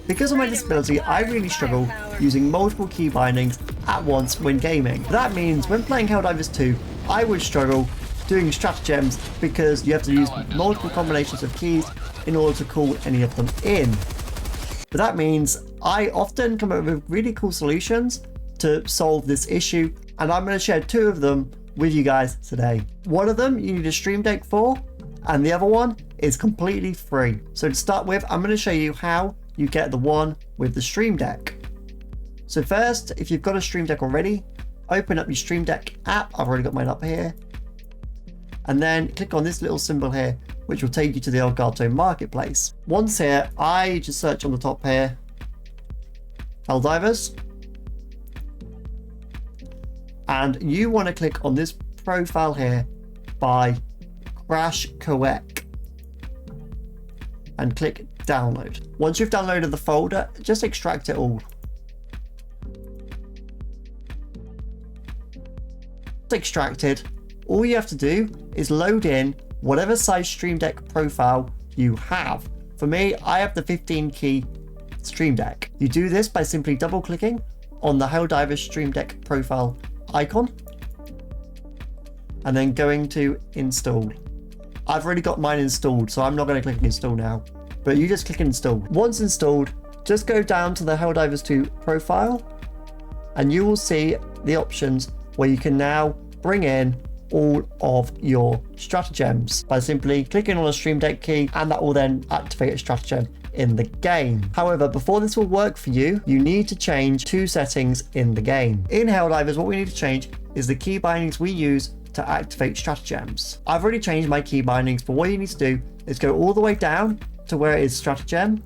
Because of my disability, I really struggle using multiple key bindings at once when gaming. That means when playing Helldivers 2, I would struggle doing stratagems because you have to use multiple combinations of keys in order to call any of them in. But that means I often come up with really cool solutions to solve this issue, and I'm going to share 2 of them with you guys today. One of them you need a Stream Deck for, and the other one is completely free. So to start with, I'm going to show you how you get the one with the Stream Deck. So first, if you've got a Stream Deck already, open up your Stream Deck app. I've already got mine up here. And then click on this little symbol here, which will take you to the Elgato marketplace. Once here, I just search on the top here, Helldivers. And you want to click on this profile here by Crash Coec and click download. Once you've downloaded the folder, just extract it all. It's extracted. All you have to do is load in whatever size Stream Deck profile you have. For me, I have the 15 key Stream Deck. You do this by simply double clicking on the Helldivers Stream Deck profile icon and then going to install. I've already got mine installed, so I'm not going to click install now, but you just click install. Once installed, just go down to the Helldivers 2 profile and you will see the options where you can now bring in all of your stratagems by simply clicking on a Stream Deck key, and that will then activate a stratagem in the game. However, before this will work for you, you need to change 2 settings in the game. In Helldivers, what we need to change is the key bindings we use to activate stratagems. I've already changed my key bindings, but what you need to do is go all the way down to where it is stratagem,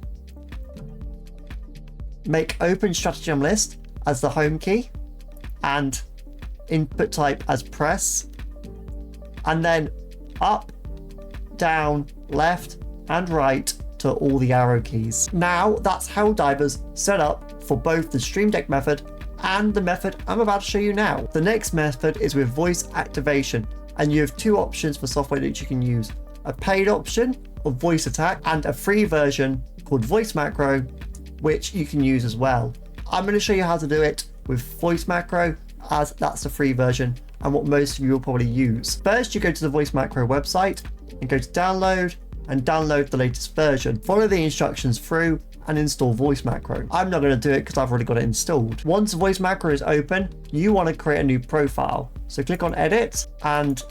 make open stratagem list as the home key, and input type as press, and then up, down, left, and right to all the arrow keys. Now that's Helldivers set up for both the Stream Deck method and the method I'm about to show you now. The next method is with voice activation, and you have 2 options for software that you can use: a paid option of voice attack and a free version called voice macro, which you can use as well. I'm going to show you how to do it with voice macro, as that's the free version and what most of you will probably use. First, you go to the voice macro website and go to download and download the latest version. Follow the instructions through and install voice macro. I'm not going to do it because I've already got it installed. Once voice macro is open, you want to create a new profile. So click on edit and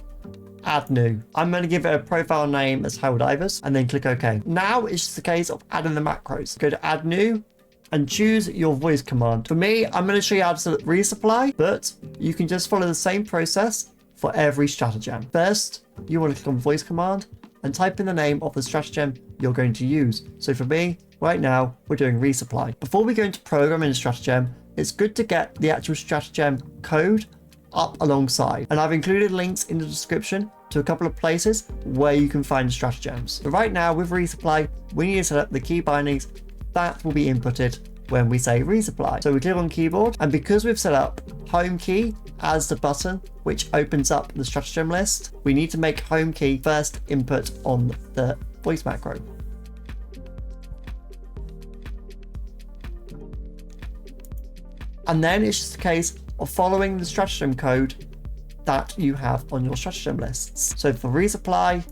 add new. I'm going to give it a profile name as Helldivers and then click OK. Now it's just a case of adding the macros. Go to add new and choose your voice command. For me, I'm going to show you how to resupply, but you can just follow the same process for every stratagem. First, you want to click on voice command and type in the name of the stratagem you're going to use. So for me, right now, we're doing resupply. Before we go into programming a stratagem, it's good to get the actual stratagem code up alongside. And I've included links in the description to a couple of places where you can find stratagems. But right now, with resupply, we need to set up the key bindings that will be inputted when we say resupply. So we click on keyboard, and because we've set up home key as the button which opens up the stratagem list, we need to make home key first input on the voice macro. And then it's just a case of following the stratagem code that you have on your stratagem lists. So for resupply,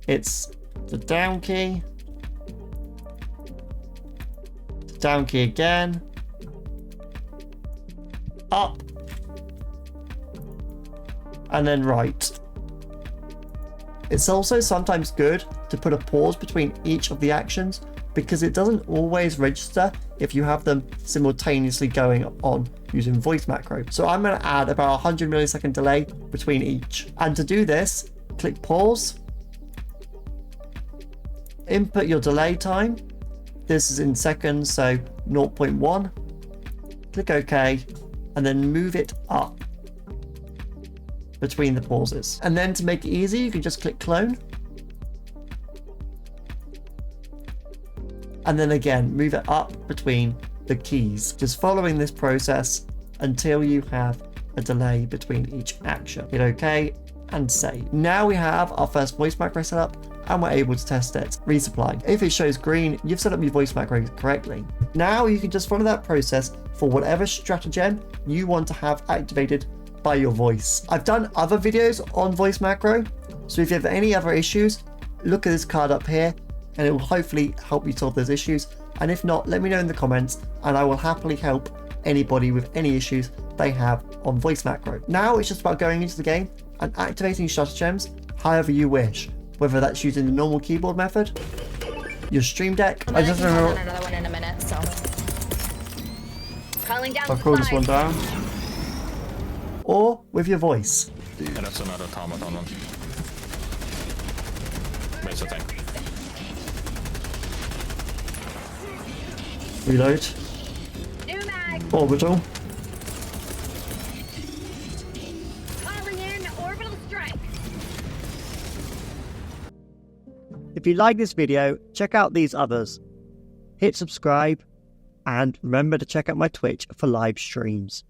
it's the down key, down key again, up, and then right. It's also sometimes good to put a pause between each of the actions because it doesn't always register if you have them simultaneously going on using voice macro. So I'm going to add about 100 millisecond delay between each. And to do this, click pause, input your delay time. This is in seconds, so 0.1. Click OK, and then move it up between the pauses. And then to make it easy, you can just click clone. And then again, move it up between the keys. Just following this process until you have a delay between each action. Hit OK, and say. Now we have our first voice macro set up and we're able to test it. Resupply. If it shows green, you've set up your voice macro correctly. Now you can just follow that process for whatever stratagem you want to have activated by your voice. I've done other videos on voice macro, so if you have any other issues, look at this card up here and it will hopefully help you solve those issues. And if not, let me know in the comments and I will happily help anybody with any issues they have on voice macro. Now it's just about going into the game and activating stratagems however you wish, whether that's using the normal keyboard method, your Stream Deck. I just remember another one in a minute, so calling down. I'll call this one down, or with your voice. And that's another automaton one. Base tank. Reload. New mag. Orbital. Calling in orbital strike. If you like this video, check out these others. Hit subscribe and remember to check out my Twitch for live streams.